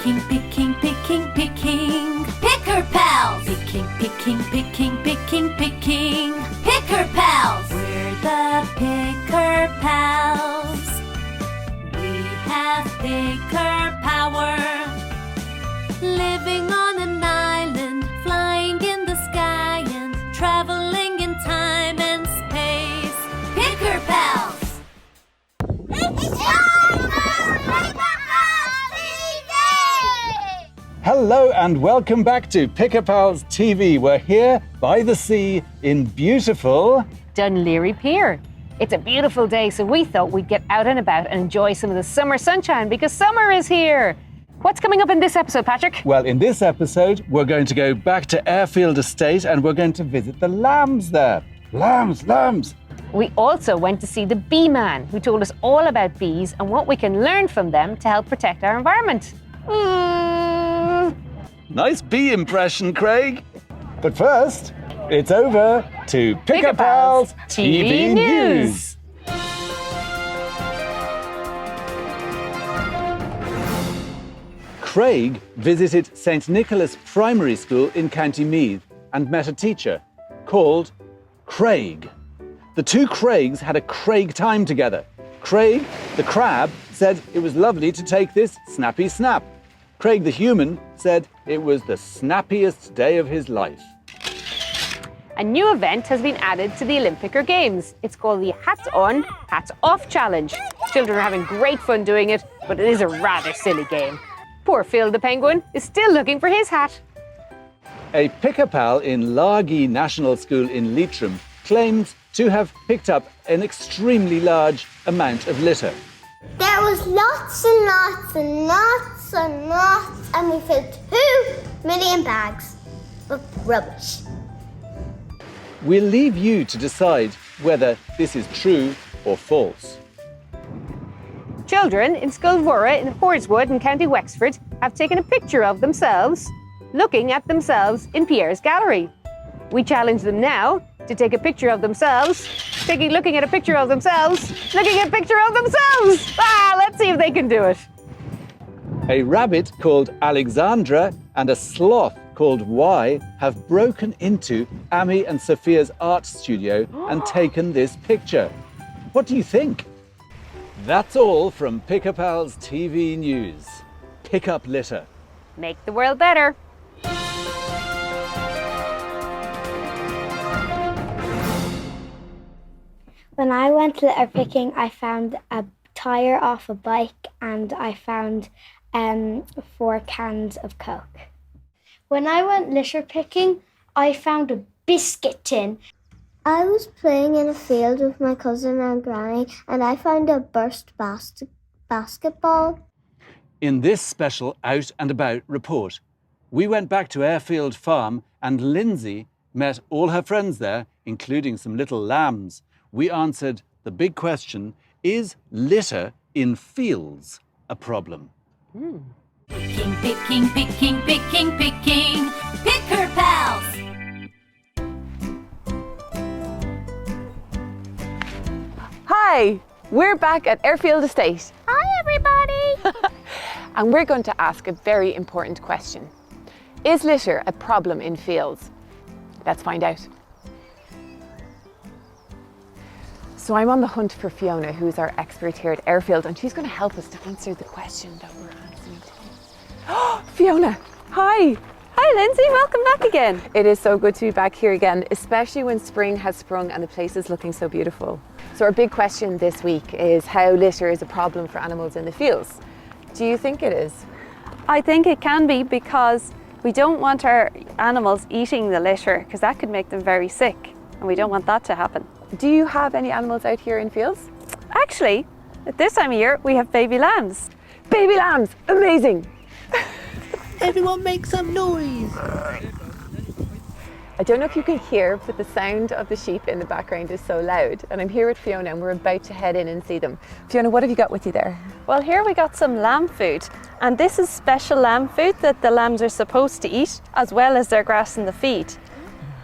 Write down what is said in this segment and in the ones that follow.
Picking, picking, picking, picking. Picker pals! Picking, picking, picking, picking, picking. Picker pals! We're the picker pals. We have picker power. Living on an island, flying in the sky and traveling in time and space. Picker pals! Hello and welcome back to Picker Pals TV. We're here by the sea in beautiful Dunleary Pier. It's a beautiful day, so we thought we'd get out and about and enjoy some of the summer sunshine because summer is here. What's coming up in this episode, Patrick? Well, in this episode, we're going to go back to Airfield Estate and we're going to visit the lambs there. Lambs, lambs. We also went to see the bee man, who told us all about bees and what we can learn from them to help protect our environment. Nice bee impression, Craig. But first, it's over to Picker Pals TV News. Craig visited St. Nicholas Primary School in County Meath and met a teacher called Craig. The two Craigs had a Craig time together. Craig, the crab, said it was lovely to take this snappy snap. Craig, the human, said it was the snappiest day of his life. A new event has been added to the Olympic Games. It's called the Hats On, Hats Off Challenge. Children are having great fun doing it, but it is a rather silly game. Poor Phil the penguin is still looking for his hat. A picker pal in Largy National School in Leitrim claims to have picked up an extremely large amount of litter. There was lots and lots and lots and lots, and we filled 2 million bags of rubbish. We'll leave you to decide whether this is true or false. Children in Sculvora in Horswood in County Wexford have taken a picture of themselves looking at themselves in Pierre's gallery. We challenge them now to take a picture of themselves, looking at a picture of themselves, looking at a picture of themselves. Let's see if they can do it. A rabbit called Alexandra and a sloth called Y have broken into Amy and Sofia's art studio and taken this picture. What do you think? That's all from Picker Pals TV News. Pick up litter. Make the world better. When I went litter picking, I found a tyre off a bike and I found 4 cans of Coke. When I went litter picking, I found a biscuit tin. I was playing in a field with my cousin and granny and I found a burst basketball. In this special Out and About report, we went back to Airfield Farm and Lindsay met all her friends there, including some little lambs. We answered the big question, is litter in fields a problem? Picking, picking, picking, picking, picking. Picker pals! Hi, we're back at Airfield Estate. Hi, everybody! And we're going to ask a very important question. Is litter a problem in fields? Let's find out. So I'm on the hunt for Fiona, who's our expert here at Airfield, and she's going to help us to answer the question that we're answering today. Fiona, hi! Hi Lindsay, welcome back again. It is so good to be back here again, especially when spring has sprung and the place is looking so beautiful. So our big question this week is how litter is a problem for animals in the fields. Do you think it is? I think it can be because we don't want our animals eating the litter because that could make them very sick and we don't want that to happen. Do you have any animals out here in fields? Actually, at this time of year, we have baby lambs. Baby lambs, amazing! Everyone make some noise! I don't know if you can hear, but the sound of the sheep in the background is so loud. And I'm here with Fiona and we're about to head in and see them. Fiona, what have you got with you there? Well, here we got some lamb food. And this is special lamb food that the lambs are supposed to eat, as well as their grass in the feed.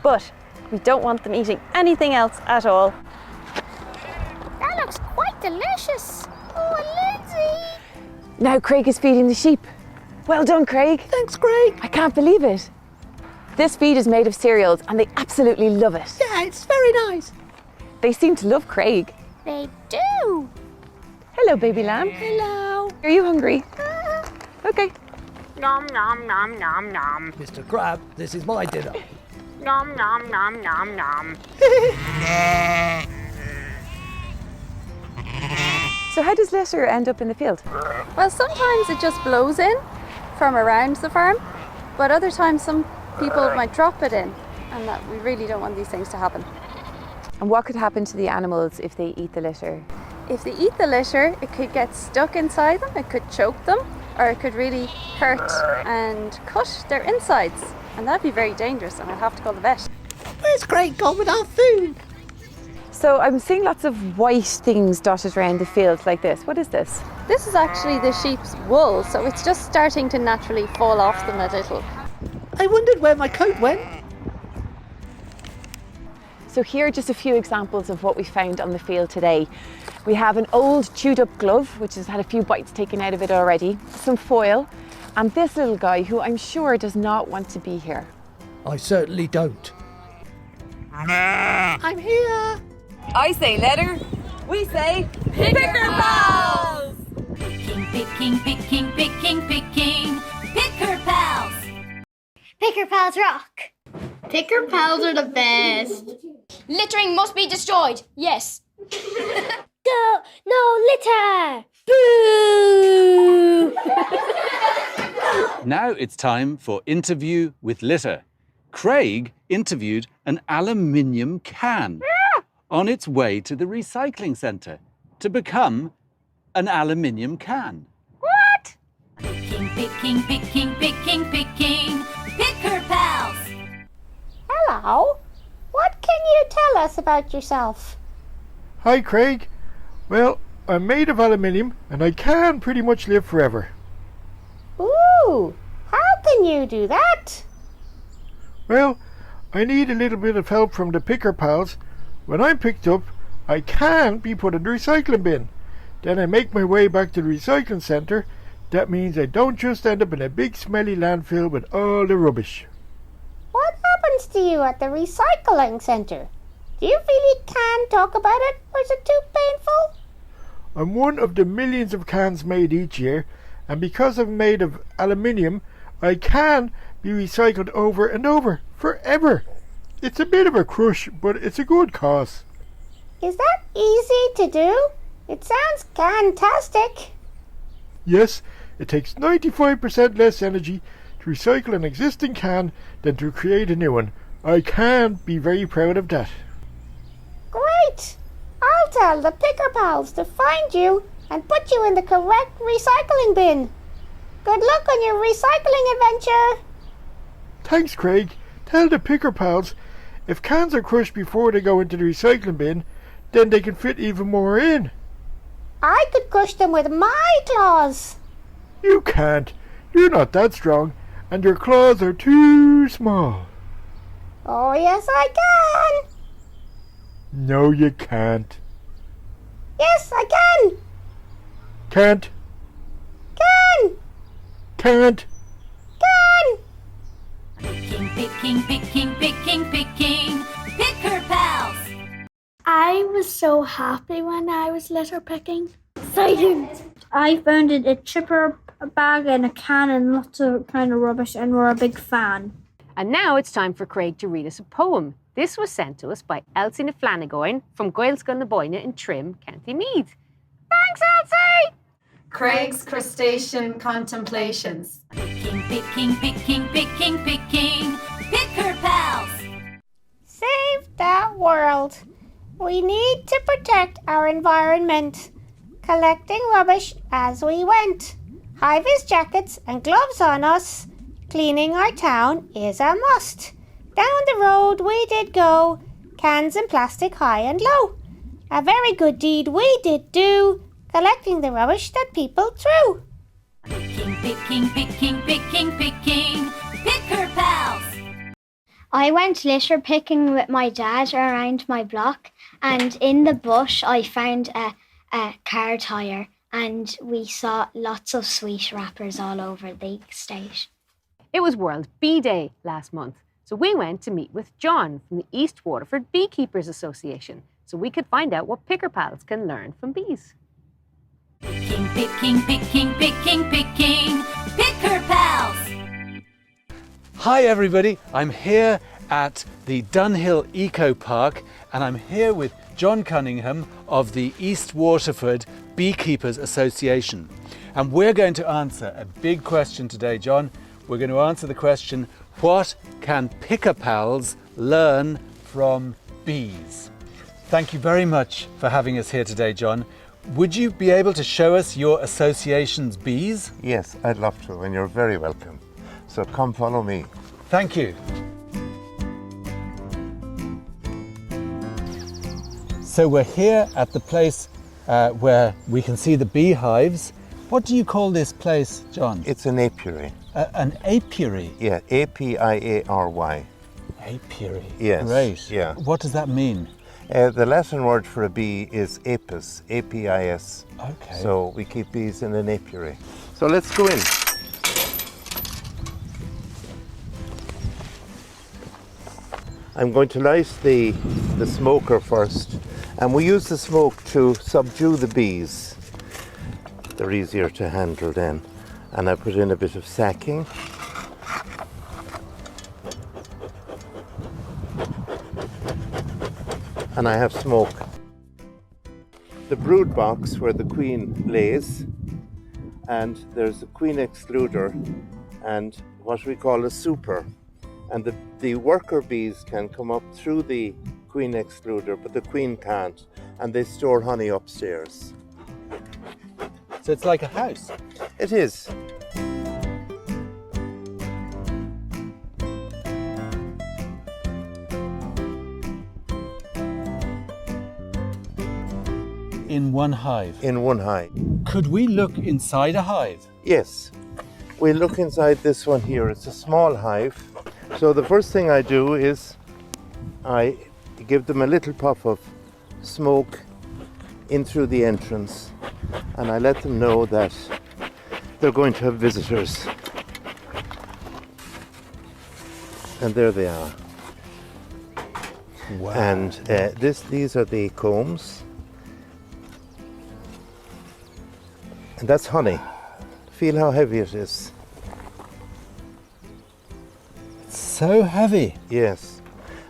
But we don't want them eating anything else at all. That looks quite delicious. Oh, Lindsay! Now Craig is feeding the sheep. Well done, Craig. Thanks, Craig. I can't believe it. This feed is made of cereals and they absolutely love it. Yeah, it's very nice. They seem to love Craig. They do. Hello, baby lamb. Hello. Are you hungry? Okay. Nom nom nom nom nom. Mr. Crab, this is my dinner. Nom nom nom nom nom. So how does litter end up in the field? Well, sometimes it just blows in from around the farm, but other times some people might drop it in, and that we really don't want these things to happen. And what could happen to the animals if they eat the litter? If they eat the litter, it could get stuck inside them, it could choke them, or it could really hurt and cut their insides, and that'd be very dangerous, and I'd have to call the vet. Where's Craig gone with our food? So I'm seeing lots of white things dotted around the field like this. What is this? This is actually the sheep's wool, so it's just starting to naturally fall off them a little. I wondered where my coat went. So here are just a few examples of what we found on the field today. We have an old chewed up glove, which has had a few bites taken out of it already, some foil, and this little guy who I'm sure does not want to be here. I certainly don't. I'm here. I say letter, we say picker pals! Picking, picking, picking, picking, picking. Picker pals. Picker Pals rock. Picker pals are the best. Littering must be destroyed. Yes. No litter. Boo! Now it's time for Interview with Litter. Craig interviewed an aluminium can on its way to the recycling centre to become an aluminium can. What? Picking, picking, picking, picking, picking. Picker pals. Hello. What can you tell us about yourself? Hi, Craig. Well, I'm made of aluminium and I can pretty much live forever. Ooh, how can you do that? Well, I need a little bit of help from the picker pals. When I'm picked up, I can be put in the recycling bin. Then I make my way back to the recycling centre. That means I don't just end up in a big smelly landfill with all the rubbish. What happens to you at the recycling centre? Do you really can talk about it, or is it too painful? I'm one of the millions of cans made each year, and because I'm made of aluminium, I can be recycled over and over, forever. It's a bit of a crush, but it's a good cause. Is that easy to do? It sounds fantastic. Yes, it takes 95% less energy to recycle an existing can than to create a new one. I can be very proud of that. Great! I'll tell the picker pals to find you and put you in the correct recycling bin. Good luck on your recycling adventure. Thanks, Craig. Tell the picker pals if cans are crushed before they go into the recycling bin, then they can fit even more in. I could crush them with my claws. You can't. You're not that strong, and your claws are too small. Oh, yes, I can. No, you can't. Yes, I can. Can't. Can. Can't. Can. Picking, picking, picking, picking, picking. Picker pals. I was so happy when I was litter picking. Exciting! I found a chipper, a bag and a can and lots of kind of rubbish and we're a big fan. And now it's time for Craig to read us a poem. This was sent to us by Elsie na Flanagan from Gaelscoil na Boyne in Trim, County Meath. Thanks, Elsie! Craig's Crustacean Contemplations. Picking, picking, picking, picking, picking. Picker pals. Save the world. We need to protect our environment. Collecting rubbish as we went. High-vis jackets and gloves on us. Cleaning our town is a must. Down the road we did go, cans and plastic high and low. A very good deed we did do, collecting the rubbish that people threw. Picking, picking, picking, picking, picking. Picker pals. I went litter picking with my dad around my block and in the bush I found a car tyre and we saw lots of sweet wrappers all over the estate. It was World Bee Day last month, so we went to meet with John from the East Waterford Beekeepers Association so we could find out what picker pals can learn from bees. Picking, picking, picking, picking, picking, picker pals! Hi everybody, I'm here at the Dunhill Eco Park and I'm here with John Cunningham of the East Waterford Beekeepers Association. And we're going to answer a big question today, John. We're going to answer the question, what can picker pals learn from bees? Thank you very much for having us here today, John. Would you be able to show us your association's bees? Yes, I'd love to, and you're very welcome. So come follow me. Thank you. So we're here at the place where we can see the beehives. What do you call this place, John? It's an apiary. An apiary? Yeah, A-P-I-A-R-Y. Apiary. Yes. Great. Yeah. What does that mean? The Latin word for a bee is apis, A-P-I-S. Okay. So we keep bees in an apiary. So let's go in. I'm going to light the smoker first, and we use the smoke to subdue the bees. They're easier to handle then. And I put in a bit of sacking. And I have smoke. The brood box where the queen lays, and there's a queen excluder and what we call a super. And the worker bees can come up through the queen excluder, but the queen can't, and they store honey upstairs. So it's like a house? It is. In one hive? In one hive. Could we look inside a hive? Yes. We look inside this one here. It's a small hive. So the first thing I do is I give them a little puff of smoke in through the entrance, and I let them know that they're going to have visitors. And there they are. Wow. And these are the combs. And that's honey. Feel how heavy it is. So heavy. Yes.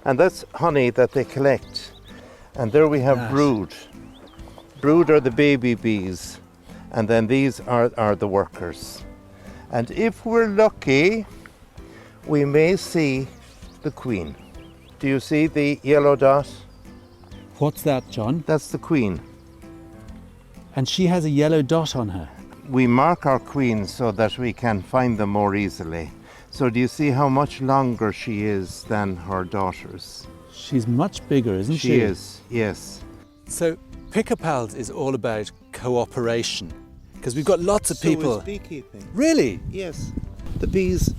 And that's honey that they collect. And there we have brood. Brood are the baby bees. And then these are the workers. And if we're lucky, we may see the queen. Do you see the yellow dot? What's that, John? That's the queen. And she has a yellow dot on her. We mark our queens so that we can find them more easily. So do you see how much longer she is than her daughters? She's much bigger, isn't she? She is, yes. So Picker Pals is all about cooperation, because we've got lots of people. So is beekeeping. Really? Yes. The bees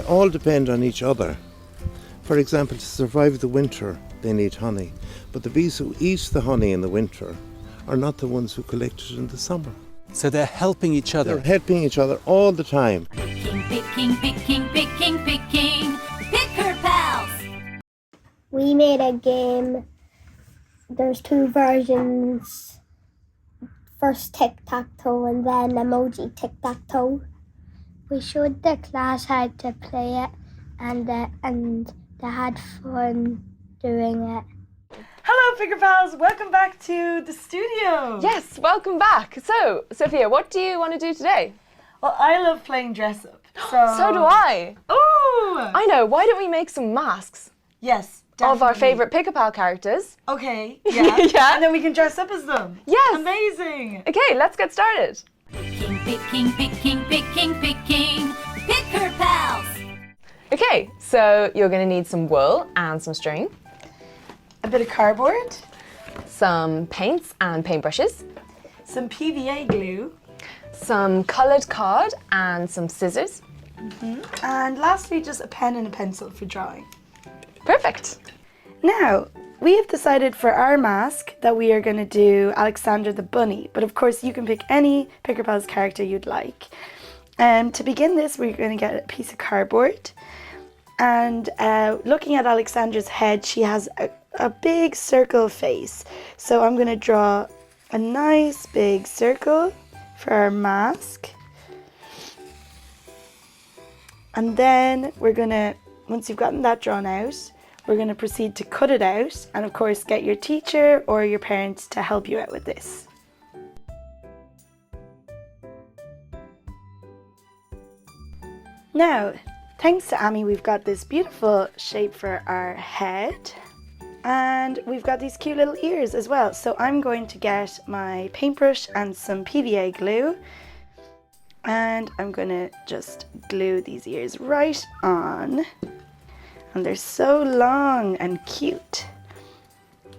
all depend on each other. For example, to survive the winter, they need honey. But the bees who eat the honey in the winter are not the ones who collect it in the summer. So they're helping each other. They're helping each other all the time. Picking, picking, picking, picking, picking, picker pals! We made a game. There's two versions. First tic-tac-toe and then emoji tic-tac-toe. We showed the class how to play it, and they had fun doing it. Hello, Picker Pals! Welcome back to the studio! Yes, welcome back. So, Sophia, what do you want to do today? Well, I love playing dress up. So do I. Ooh! I know, why don't we make some masks Yes, definitely. of our favourite Picker Pal characters? Okay, yeah. Yeah. And then we can dress up as them. Yes. Amazing! Okay, let's get started. Picking, picking, picking, picking, picking, picker pals! Okay, so you're going to need some wool and some string, A bit of cardboard, some paints and paintbrushes, some PVA glue, some coloured card and some scissors. and lastly just a pen and a pencil for drawing. Perfect. Now, we have decided for our mask that we are going to do Alexandra the bunny, but of course you can pick any Picker Pals character you'd like. To begin this, we're going to get a piece of cardboard, and looking at Alexandra's head, she has a big circle face. So I'm going to draw a nice big circle for our mask. And then we're going to, once you've gotten that drawn out, we're going to proceed to cut it out, and of course get your teacher or your parents to help you out with this. Now, thanks to Amy, we've got this beautiful shape for our head, and we've got these cute little ears as well. So I'm going to get my paintbrush and some PVA glue, and I'm going to just glue these ears right on. And they're so long and cute,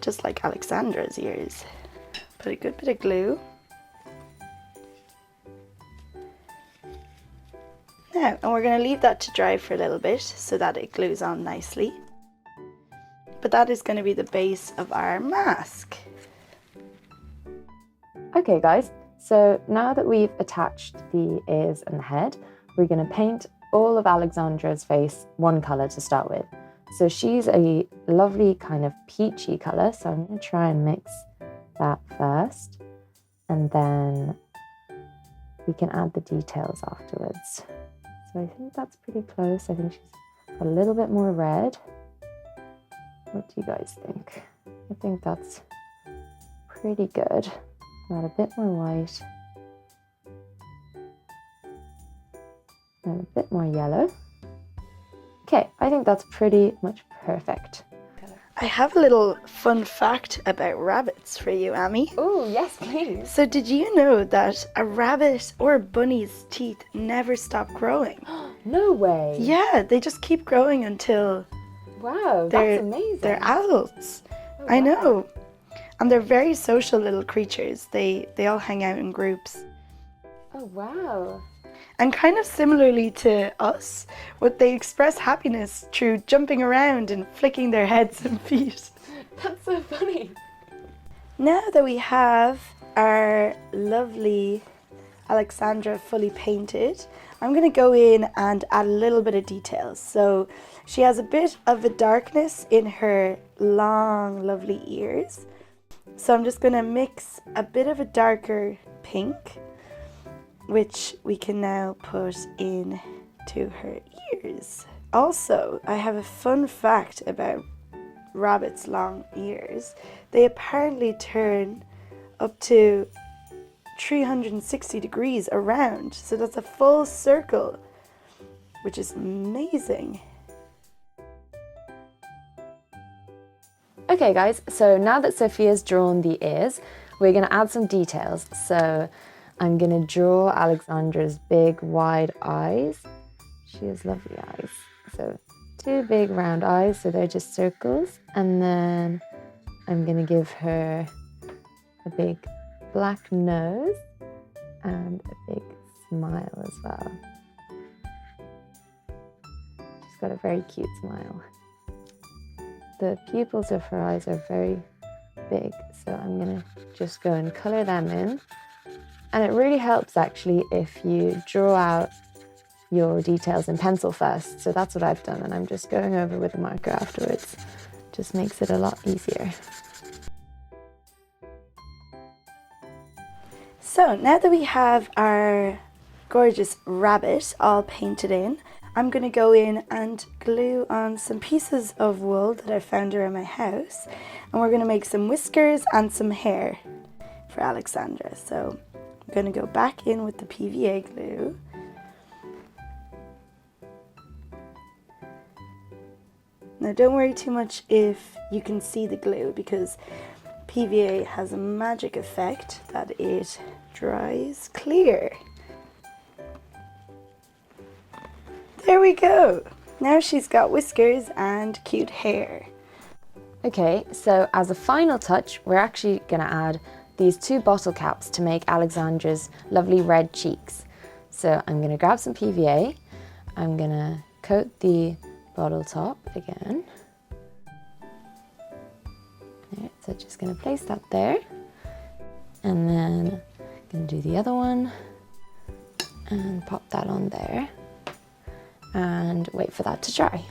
just like Alexandra's ears. Put a good bit of glue. Now, and we're going to leave that to dry for a little bit so that it glues on nicely. But that is going to be the base of our mask. Okay guys, so now that we've attached the ears and the head, we're going to paint all of Alexandra's face one colour to start with. So she's a lovely kind of peachy colour, so I'm going to try and mix that first, and then we can add the details afterwards. So I think that's pretty close. I think she's got a little bit more red. What do you guys think? I think that's pretty good. Add a bit more white. And a bit more yellow. Okay, I think that's pretty much perfect. I have a little fun fact about rabbits for you, Amy. Oh, yes, please. So did you know that a rabbit or a bunny's teeth never stop growing? No way. Yeah, they just keep growing until wow, that's amazing. They're adults. Oh, I wow. know. And they're very social little creatures. They all hang out in groups. Oh, wow. And kind of similarly to us, what they express happiness through jumping around and flicking their heads and feet. That's so funny. Now that we have our lovely Alexandra fully painted, I'm going to go in and add a little bit of details. So she has a bit of a darkness in her long, lovely ears. So I'm just going to mix a bit of a darker pink, which we can now put in to her ears. Also, I have a fun fact about rabbits' long ears. They apparently turn up to 360 degrees around, so that's a full circle, which is amazing. Okay guys, so now that Sophia's drawn the ears, we're going to add some details. So I'm going to draw Alexandra's big wide eyes. She has lovely eyes. So 2 big round eyes, so they're just circles. And then I'm going to give her a big black nose and a big smile as well. She's got a very cute smile. The pupils of her eyes are very big, so I'm going to just go and colour them in. And it really helps actually if you draw out your details in pencil first. So that's what I've done, and I'm just going over with a marker afterwards. Just makes it a lot easier. So now that we have our gorgeous rabbit all painted in, I'm going to go in and glue on some pieces of wool that I found around my house, and we're going to make some whiskers and some hair for Alexandra. So I'm going to go back in with the PVA glue. Now don't worry too much if you can see the glue, because PVA has a magic effect that it dries clear. There we go. Now she's got whiskers and cute hair. Okay, so as a final touch, we're actually going to add these 2 bottle caps to make Alexandra's lovely red cheeks. So I'm going to grab some PVA. I'm going to coat the bottle top again. So just going to place that there. And then going to do the other one and pop that on there and wait for that to dry.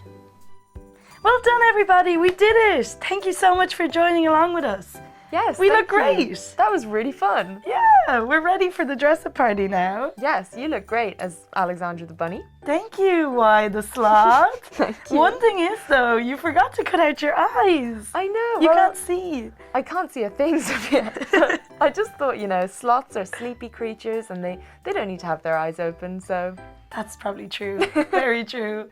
Well done, everybody. We did it. Thank you so much for joining along with us. Yes, we look thank you. great. That was really fun. Yeah, we're ready for the dress-up party now. Yes, you look great as Alexandra the bunny. Thank you, Why the Sloth. Thank you. One thing is, though, you forgot to cut out your eyes. I know. You well, can't see. I can't see a thing, Sofia. I just thought, you know, sloths are sleepy creatures and they don't need to have their eyes open, so... That's probably true. Very true.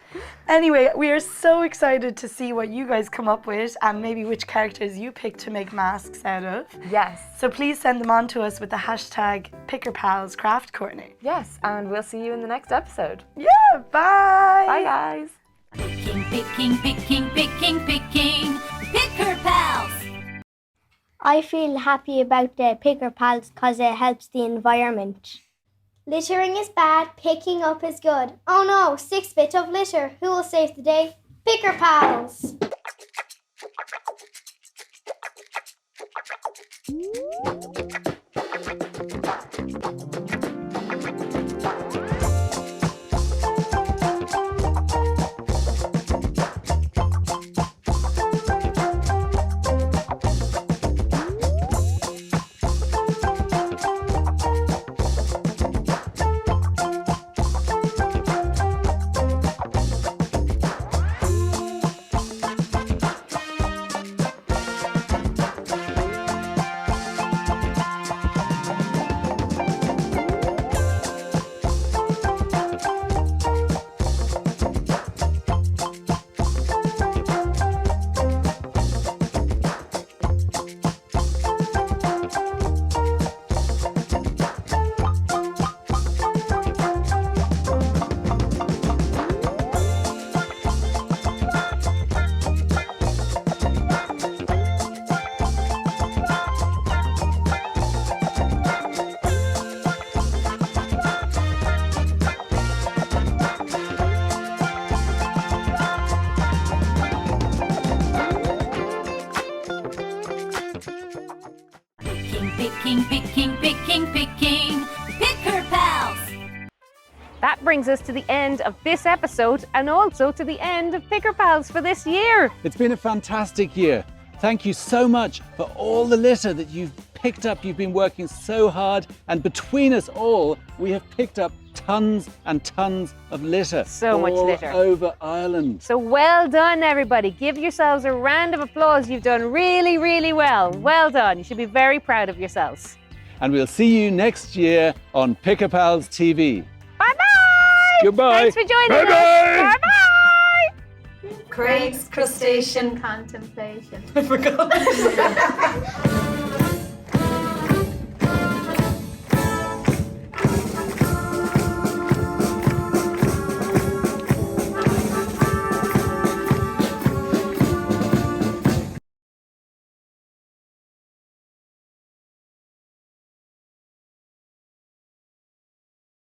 Anyway, we are so excited to see what you guys come up with and maybe which characters you pick to make masks out of. Yes. So please send them on to us with the hashtag PickerPalsCraftCorner. Yes, and we'll see you in the next episode. Yeah, bye. Bye, guys. Picking, picking, picking, picking, picking. Picker Pals! I feel happy about the Picker Pals because it helps the environment. Littering is bad, picking up is good. Oh no, 6 bit of litter. Who will save the day? Picker Pals! Picking, picking, picking, picking. Picker Pals! That brings us to the end of this episode and also to the end of Picker Pals for this year. It's been a fantastic year. Thank you so much for all the litter that you've picked up. You've been working so hard, and between us all, we have picked up tons and tons of litter. So much litter. All over Ireland. So well done, everybody. Give yourselves a round of applause. You've done really, really well. Well done. You should be very proud of yourselves. And we'll see you next year on Picker Pals TV. Bye-bye! Goodbye. Thanks for joining us. Bye-bye. Bye-bye! Craig's Crustacean Contemplations. I forgot.